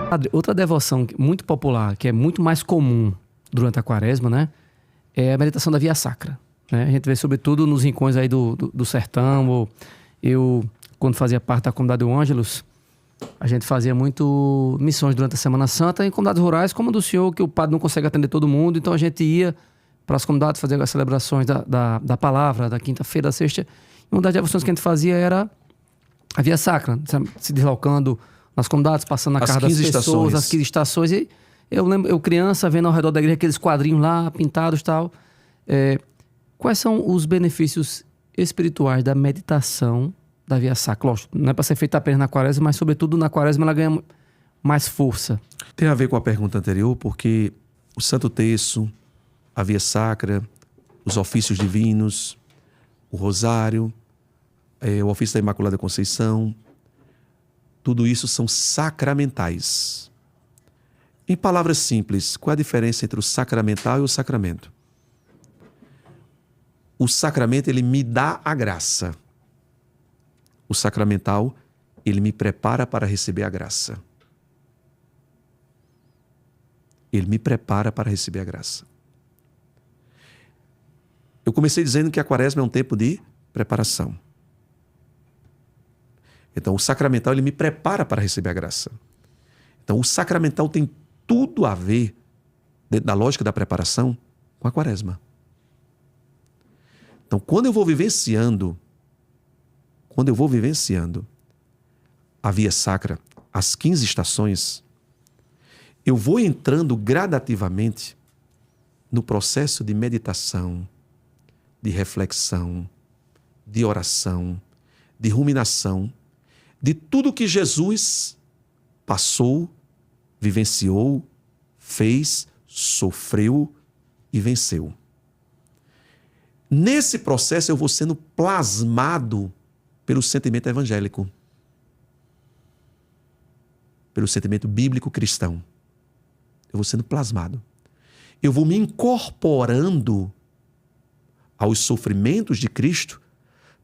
Padre, outra devoção muito popular, que é muito mais comum durante a quaresma, né? É a meditação da Via Sacra, né? A gente vê sobretudo nos rincões aí do sertão. Ou eu, quando fazia parte da comunidade do Ângelus, a gente fazia muito missões durante a Semana Santa em comunidades rurais, como a do senhor, que o padre não consegue atender todo mundo. Então a gente ia para as comunidades fazer as celebrações da palavra, da quinta-feira, da sexta. E uma das devoções que a gente fazia era a Via Sacra, se deslocando nas comunidades, passando na casa das pessoas, as 15 estações. E eu lembro, eu criança, vendo ao redor da igreja aqueles quadrinhos lá, pintados e tal. Quais são os benefícios espirituais da meditação da Via Sacra? Lógico, não é para ser feita apenas na quaresma, mas sobretudo na quaresma ela ganha mais força. Tem a ver com a pergunta anterior, porque o Santo Terço, a Via Sacra, os ofícios divinos, o rosário, o ofício da Imaculada Conceição, tudo isso são sacramentais. Em palavras simples, qual é a diferença entre o sacramental e o sacramento? O sacramento, ele me dá a graça. O sacramental, ele me prepara para receber a graça. Ele me prepara para receber a graça. Eu comecei dizendo que a quaresma é um tempo de preparação. Então, o sacramental, ele me prepara para receber a graça. Então, o sacramental tem tudo a ver, dentro da lógica da preparação, com a quaresma. Então, quando eu vou vivenciando a Via Sacra, as 15 estações, eu vou entrando gradativamente no processo de meditação, de reflexão, de oração, de ruminação, de tudo que Jesus passou, vivenciou, fez, sofreu e venceu. Nesse processo eu vou sendo plasmado pelo sentimento evangélico, pelo sentimento bíblico cristão. Eu vou sendo plasmado. Eu vou me incorporando aos sofrimentos de Cristo,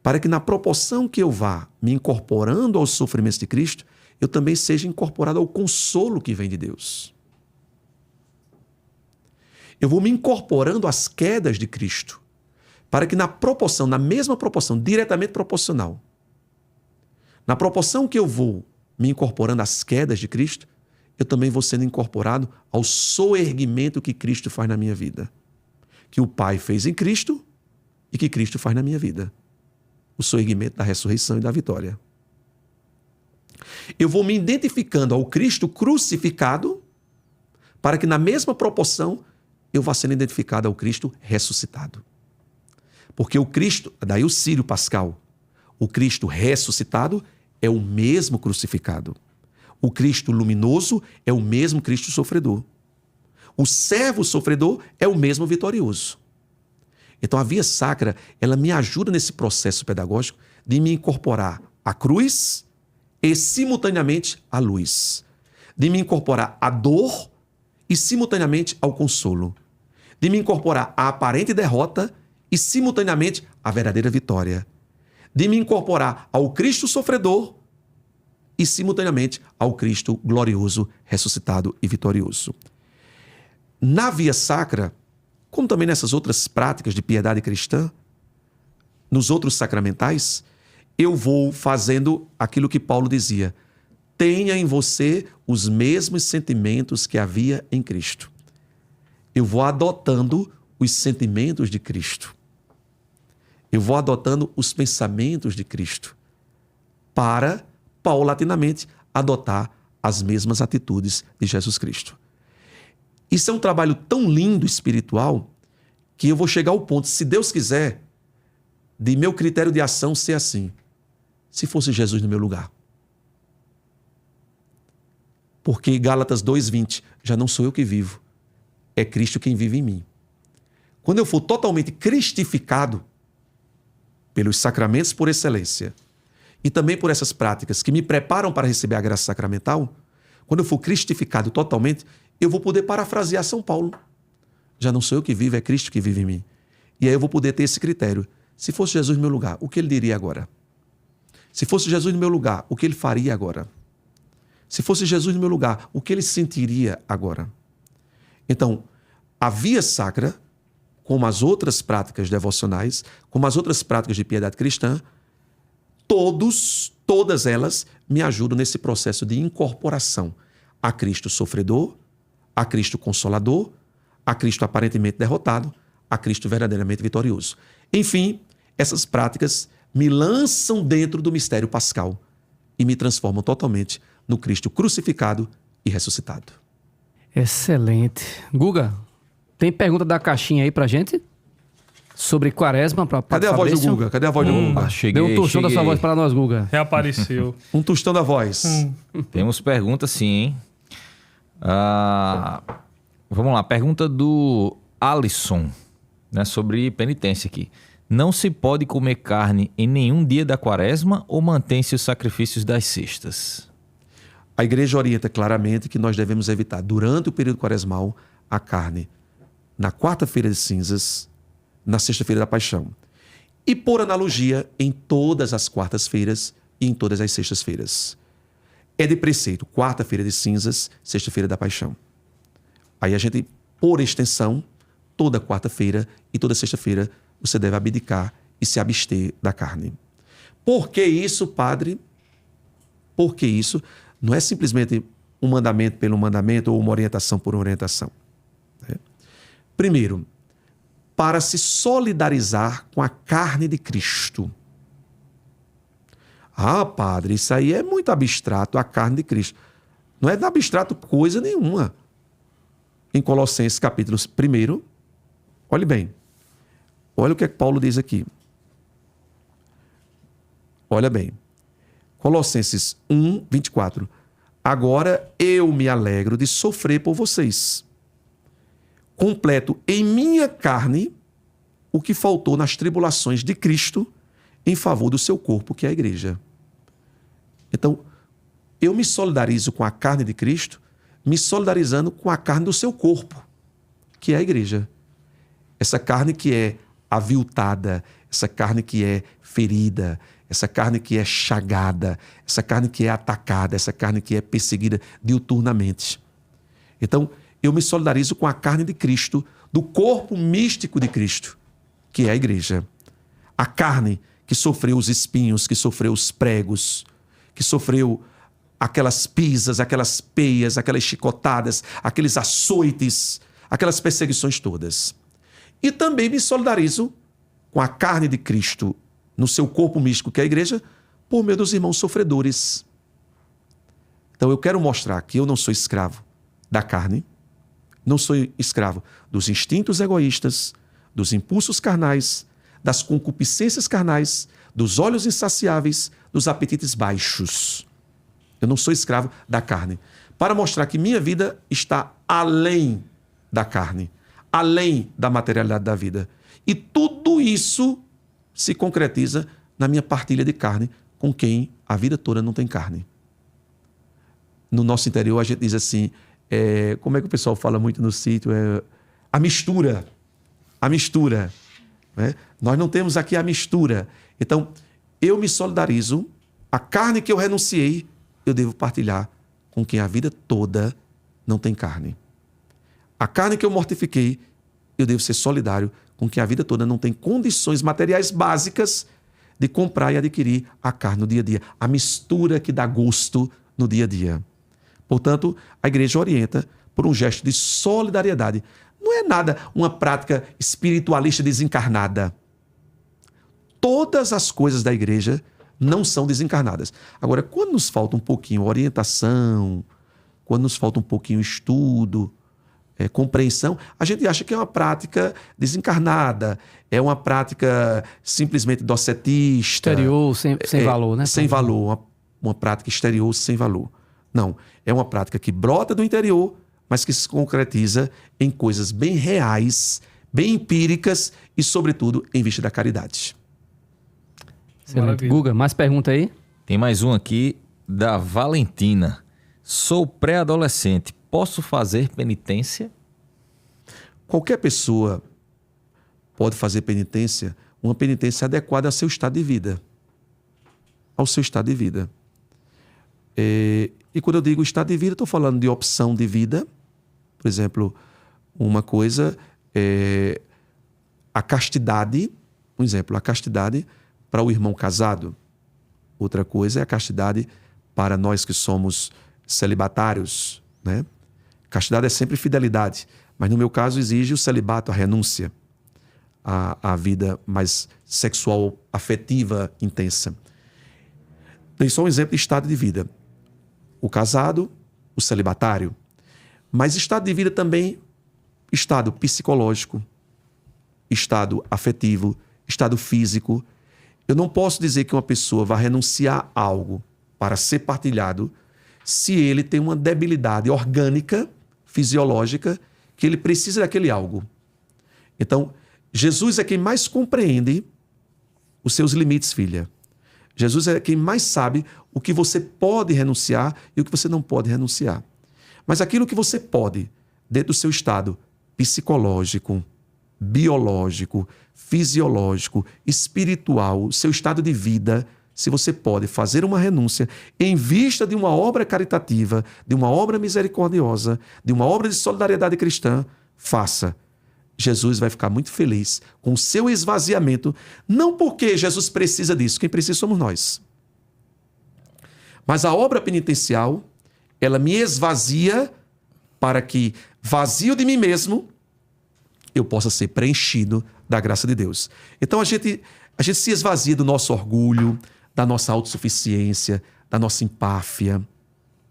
para que na proporção que eu vá me incorporando aos sofrimentos de Cristo, eu também seja incorporado ao consolo que vem de Deus. Eu vou me incorporando às quedas de Cristo, para que na mesma proporção, diretamente proporcional, na proporção que eu vou me incorporando às quedas de Cristo, eu também vou sendo incorporado ao soerguimento que Cristo faz na minha vida. Que o Pai fez em Cristo e que Cristo faz na minha vida. O soerguimento da ressurreição e da vitória. Eu vou me identificando ao Cristo crucificado, para que na mesma proporção eu vá sendo identificado ao Cristo ressuscitado. Porque o Cristo, daí o Sírio Pascal, o Cristo ressuscitado é o mesmo crucificado. O Cristo luminoso é o mesmo Cristo sofredor. O servo sofredor é o mesmo vitorioso. Então a Via Sacra, ela me ajuda nesse processo pedagógico de me incorporar à cruz e simultaneamente à luz. De me incorporar à dor e simultaneamente ao consolo. De me incorporar à aparente derrota e simultaneamente à verdadeira vitória. De me incorporar ao Cristo sofredor e simultaneamente ao Cristo glorioso, ressuscitado e vitorioso. Na Via Sacra, como também nessas outras práticas de piedade cristã, nos outros sacramentais, eu vou fazendo aquilo que Paulo dizia: tenha em você os mesmos sentimentos que havia em Cristo. Eu vou adotando os sentimentos de Cristo. Eu vou adotando os pensamentos de Cristo para, paulatinamente, adotar as mesmas atitudes de Jesus Cristo. Isso é um trabalho tão lindo espiritual que eu vou chegar ao ponto, se Deus quiser, de meu critério de ação ser assim: se fosse Jesus no meu lugar. Porque Gálatas 2:20, já não sou eu que vivo, é Cristo quem vive em mim. Quando eu for totalmente cristificado pelos sacramentos por excelência e também por essas práticas que me preparam para receber a graça sacramental, quando eu for cristificado totalmente, eu vou poder parafrasear São Paulo. Já não sou eu que vivo, é Cristo que vive em mim. E aí eu vou poder ter esse critério. Se fosse Jesus no meu lugar, o que ele diria agora? Se fosse Jesus no meu lugar, o que ele faria agora? Se fosse Jesus no meu lugar, o que ele sentiria agora? Então, a via sacra, como as outras práticas devocionais, como as outras práticas de piedade cristã, todas elas me ajudam nesse processo de incorporação a Cristo sofredor, a Cristo consolador, a Cristo aparentemente derrotado, a Cristo verdadeiramente vitorioso. Enfim, essas práticas me lançam dentro do mistério pascal e me transformam totalmente no Cristo crucificado e ressuscitado. Excelente. Guga, tem pergunta da caixinha aí pra gente? Sobre quaresma? Cadê a voz do Guga? Cadê a voz do Guga? Cheguei, Dê um tostão da sua voz para nós, Guga. Reapareceu. Um tostão da voz. Temos pergunta sim, hein? Vamos lá, pergunta do Alisson, né, sobre penitência aqui. Não se pode comer carne em nenhum dia da quaresma ou mantém-se os sacrifícios das sextas? A igreja orienta claramente que nós devemos evitar, durante o período quaresmal, a carne na quarta-feira de cinzas, na sexta-feira da paixão. E, por analogia, em todas as quartas-feiras e em todas as sextas-feiras. É de preceito, quarta-feira de cinzas, sexta-feira da paixão. Aí a gente, por extensão, toda quarta-feira e toda sexta-feira, você deve abdicar e se abster da carne. Por que isso, padre? Por que isso? Não é simplesmente um mandamento pelo mandamento ou uma orientação por uma orientação. Né? Primeiro, para se solidarizar com a carne de Cristo. Ah, padre, isso aí é muito abstrato, a carne de Cristo. Não é abstrato coisa nenhuma. Em Colossenses capítulo 1, olhe bem. Olha o que é que Paulo diz aqui. Olha bem. Colossenses 1, 24. Agora eu me alegro de sofrer por vocês. Completo em minha carne o que faltou nas tribulações de Cristo em favor do seu corpo, que é a igreja. Então, eu me solidarizo com a carne de Cristo, me solidarizando com a carne do seu corpo, que é a igreja. Essa carne que é aviltada, essa carne que é ferida, essa carne que é chagada, essa carne que é atacada, essa carne que é perseguida diuturnamente. Então, eu me solidarizo com a carne de Cristo, do corpo místico de Cristo, que é a igreja. A carne que sofreu os espinhos, que sofreu os pregos, que sofreu aquelas pisas, aquelas peias, aquelas chicotadas, aqueles açoites, aquelas perseguições todas. E também me solidarizo com a carne de Cristo no seu corpo místico, que é a igreja, por meio dos irmãos sofredores. Então eu quero mostrar que eu não sou escravo da carne, não sou escravo dos instintos egoístas, dos impulsos carnais, das concupiscências carnais, dos olhos insaciáveis, dos apetites baixos. Eu não sou escravo da carne. Para mostrar que minha vida está além da carne, além da materialidade da vida. E tudo isso se concretiza na minha partilha de carne com quem a vida toda não tem carne. No nosso interior a gente diz assim, como é que o pessoal fala muito no sítio? A mistura. A mistura. Né? Nós não temos aqui a mistura. Então, eu me solidarizo, a carne que eu renunciei, eu devo partilhar com quem a vida toda não tem carne. A carne que eu mortifiquei, eu devo ser solidário com quem a vida toda não tem condições materiais básicas de comprar e adquirir a carne no dia a dia. A mistura que dá gosto no dia a dia. Portanto, a igreja orienta por um gesto de solidariedade. Não é nada uma prática espiritualista desencarnada. Todas as coisas da igreja não são desencarnadas. Agora, quando nos falta um pouquinho orientação, quando nos falta um pouquinho estudo, compreensão, a gente acha que é uma prática desencarnada, é uma prática simplesmente docetista. Exterior, sem valor, né? Sem valor, uma prática exterior sem valor. Não, é uma prática que brota do interior, mas que se concretiza em coisas bem reais, bem empíricas e, sobretudo, em vista da caridade. Excelente. Maravilha. Guga, mais pergunta aí? Tem mais um aqui da Valentina. Sou pré-adolescente, posso fazer penitência? Qualquer pessoa pode fazer penitência, uma penitência adequada ao seu estado de vida. Ao seu estado de vida. E quando eu digo estado de vida, estou falando de opção de vida. Por exemplo, uma coisa é a castidade. Um exemplo, a castidade para o irmão casado. Outra coisa é a castidade para nós que somos celibatários, né? Castidade é sempre fidelidade, mas no meu caso exige o celibato, a renúncia à vida mais sexual, afetiva, intensa. Tem só um exemplo de estado de vida. O casado, o celibatário. Mas estado de vida também, estado psicológico, estado afetivo, estado físico. Eu não posso dizer que uma pessoa vai renunciar a algo para ser partilhado se ele tem uma debilidade orgânica, fisiológica, que ele precisa daquele algo. Então, Jesus é quem mais compreende os seus limites, filha. Jesus é quem mais sabe o que você pode renunciar e o que você não pode renunciar. Mas aquilo que você pode, dentro do seu estado psicológico, biológico, fisiológico, espiritual, seu estado de vida, se você pode fazer uma renúncia em vista de uma obra caritativa, de uma obra misericordiosa, de uma obra de solidariedade cristã, faça. Jesus vai ficar muito feliz com o seu esvaziamento, não porque Jesus precisa disso, quem precisa somos nós. Mas a obra penitencial, ela me esvazia para que, vazio de mim mesmo, eu possa ser preenchido da graça de Deus. Então a gente se esvazia do nosso orgulho, da nossa autossuficiência, da nossa empáfia.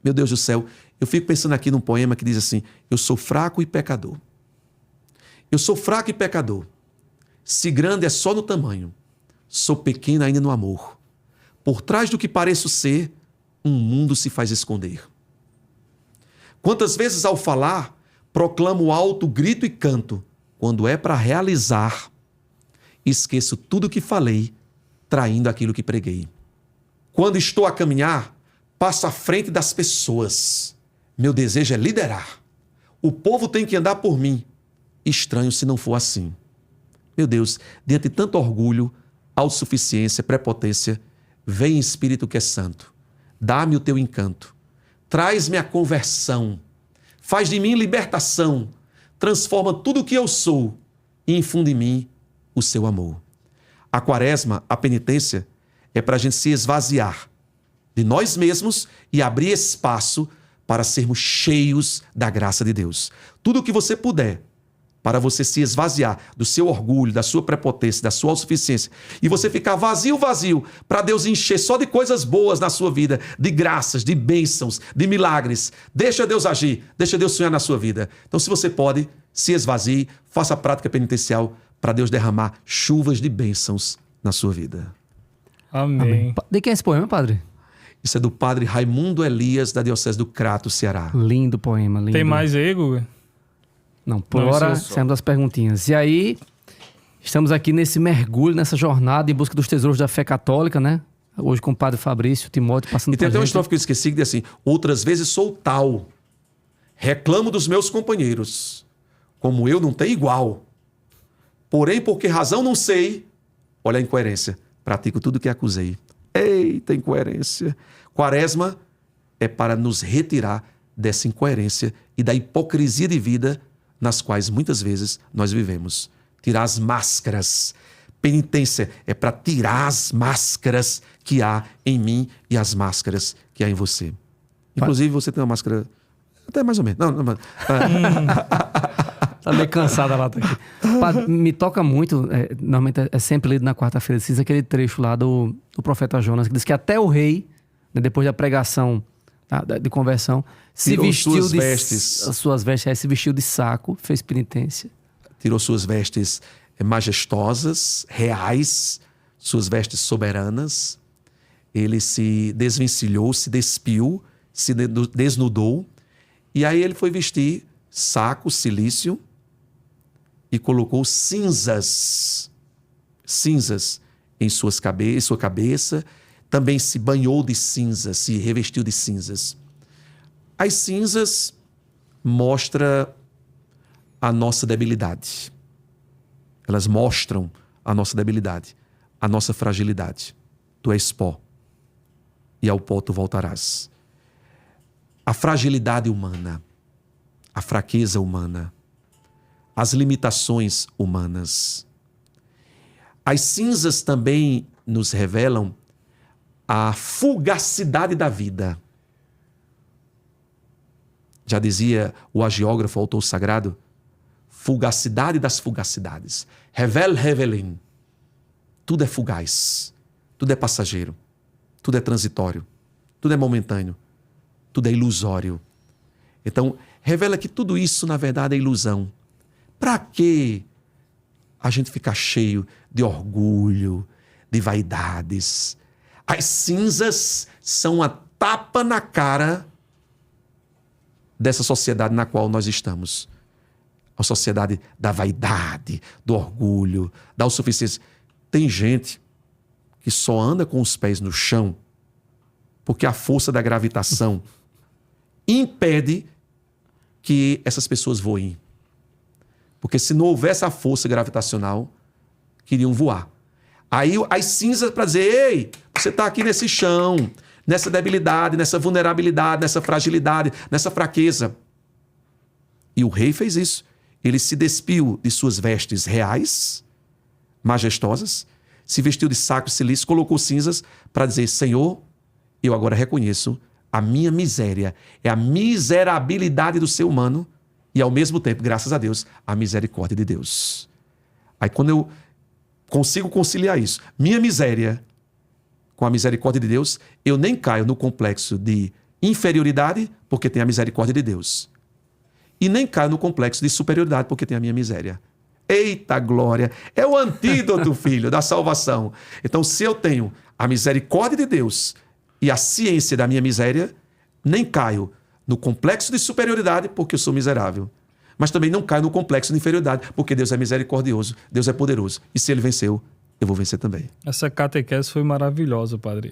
Meu Deus do céu, eu fico pensando aqui num poema que diz assim: eu sou fraco e pecador. Eu sou fraco e pecador. Se grande é só no tamanho, sou pequeno ainda no amor. Por trás do que pareço ser, um mundo se faz esconder. Quantas vezes ao falar, proclamo alto grito e canto, quando é para realizar, esqueço tudo que falei, traindo aquilo que preguei. Quando estou a caminhar, passo à frente das pessoas. Meu desejo é liderar. O povo tem que andar por mim. Estranho se não for assim. Meu Deus, diante de tanto orgulho, autossuficiência, prepotência, vem Espírito que é santo. Dá-me o teu encanto. Traz-me a conversão. Faz de mim libertação. Transforma tudo o que eu sou e infunde em mim o seu amor. A quaresma, a penitência, é para a gente se esvaziar de nós mesmos e abrir espaço para sermos cheios da graça de Deus. Tudo o que você puder para você se esvaziar do seu orgulho, da sua prepotência, da sua autossuficiência e você ficar vazio, para Deus encher só de coisas boas na sua vida, de graças, de bênçãos, de milagres. Deixa Deus agir, deixa Deus sonhar na sua vida. Então, se você pode, se esvazie, faça a prática penitencial para Deus derramar chuvas de bênçãos na sua vida. Amém. De quem é esse poema, padre? Isso é do padre Raimundo Elias, da Diocese do Crato, Ceará. Lindo poema, lindo. Tem mais aí, Guga? Não, por Não, hora, isso é só. saímos das perguntinhas. E aí, estamos aqui nesse mergulho, nessa jornada em busca dos tesouros da fé católica, né? Hoje com o padre Fabrício Timóteo passando E tem pra até uma gente. estrofe que eu esqueci que diz assim: outras vezes sou tal, reclamo dos meus companheiros, como eu não tenho igual. Porém, por que razão não sei, olha a incoerência, pratico tudo o que acusei. Eita, incoerência. Quaresma é para nos retirar dessa incoerência e da hipocrisia de vida nas quais muitas vezes nós vivemos. Tirar as máscaras. Penitência é para tirar as máscaras que há em mim e as máscaras que há em você. Inclusive, você tem uma máscara até mais ou menos. Não. Tá meio cansada lá. Tá aqui. Padre, me toca muito, normalmente é sempre lido na quarta-feira de cinza, aquele trecho lá do profeta Jonas, que diz que até o rei, né, depois da pregação de conversão, se Tirou vestiu suas de vestes. as suas vestes, se vestiu de saco, fez penitência. Tirou suas vestes majestosas, reais, suas vestes soberanas. Ele se desvencilhou, se despiu, se desnudou. E aí ele foi vestir saco, cilício, e colocou cinzas em sua cabeça. Também se banhou de cinzas, se revestiu de cinzas. As cinzas mostram a nossa debilidade. Elas mostram a nossa debilidade, a nossa fragilidade. Tu és pó, e ao pó tu voltarás. a fragilidade humana, a fraqueza humana, as limitações humanas. As cinzas também nos revelam a fugacidade da vida. Já dizia o agiógrafo, o autor sagrado, fugacidade das fugacidades. Revel revelin. Tudo é fugaz, tudo é passageiro, tudo é transitório, tudo é momentâneo, tudo é ilusório. Então, revela que tudo isso, na verdade, é ilusão. Para que a gente ficar cheio de orgulho, de vaidades? As cinzas são a tapa na cara dessa sociedade na qual nós estamos. A sociedade da vaidade, do orgulho, da autossuficiência. Tem gente que só anda com os pés no chão porque a força da gravitação impede que essas pessoas voem. Porque se não houvesse a força gravitacional, queriam voar. Aí as cinzas para dizer, ei, você está aqui nesse chão, nessa debilidade, nessa vulnerabilidade, nessa fragilidade, nessa fraqueza. E o rei fez isso. Ele se despiu de suas vestes reais, majestosas, se vestiu de saco e cilício, colocou cinzas para dizer, Senhor, eu agora reconheço a minha miséria, é a miserabilidade do ser humano e, ao mesmo tempo, graças a Deus, a misericórdia de Deus. Aí, quando eu consigo conciliar isso, minha miséria com a misericórdia de Deus, eu nem caio no complexo de inferioridade, porque tem a misericórdia de Deus. E nem caio no complexo de superioridade, porque tem a minha miséria. Eita glória! É o antídoto, filho, da salvação. Então, se eu tenho a misericórdia de Deus e a ciência da minha miséria, nem caio no complexo de superioridade, porque eu sou miserável. Mas também não caio no complexo de inferioridade, porque Deus é misericordioso, Deus é poderoso. E se Ele venceu, eu vou vencer também. Essa catequese foi maravilhosa, padre.